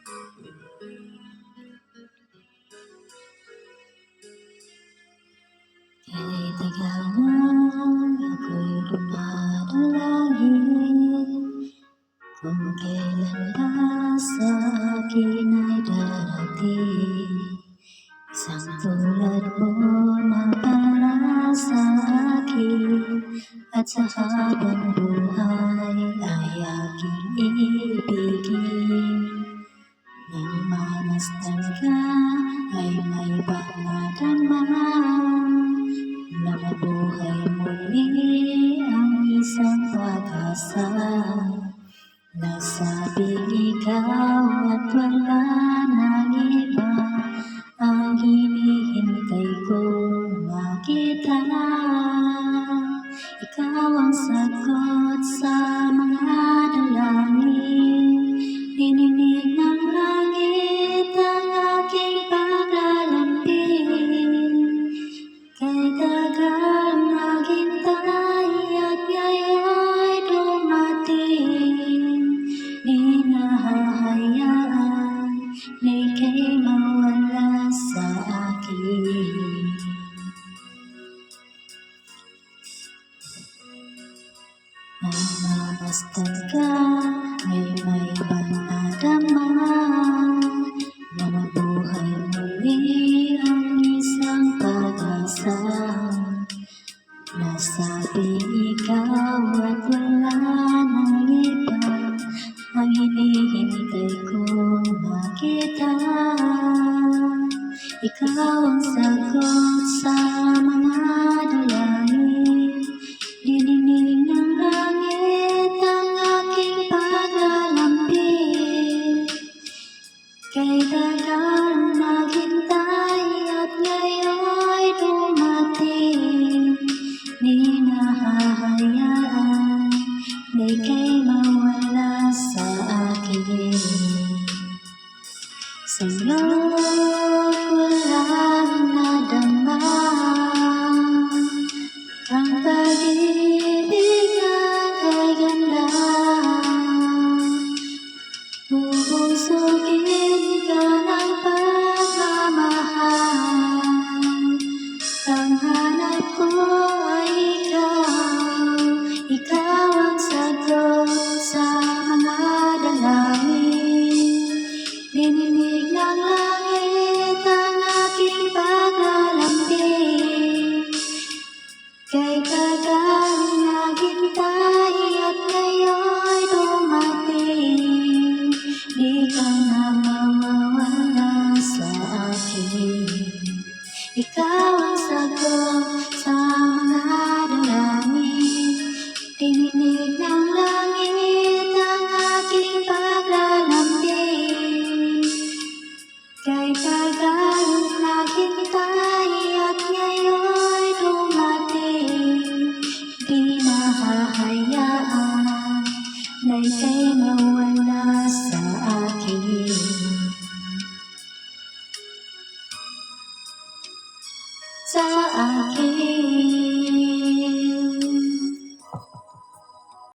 Kay tagal nang ako'y dumadalangin kung kailan ba sa akin ay darating isang tulad mo na para sa akin at sa habang buhay ay aking ibigin. Nang mamasdan ka ay may pangadama na mabuhay muli ang isang pag-asa. Nasabing ikaw at wala nang iba ang hinihintay kong makita. Ikaw ang sagot sa mga dalangin, dininig ng langit ang aking paglalambing. Kay tagal naghintay at ngayon'y dumating, di nahahayaan na ika'y mawala sa akin. Nang mamasdan ka ay may panadama na mabuhay muli ang isang pag-asa. Nasabing ikaw at wala nang iba ang hinihintay kong makita. Ikaw ang sagot sa mga dalangin, dininig ng langit ang aking paglalambing. Kay tagal naghintay at ngayon'y dumating, di nahahayaan na ika'y mawala sa akin. Sa'yo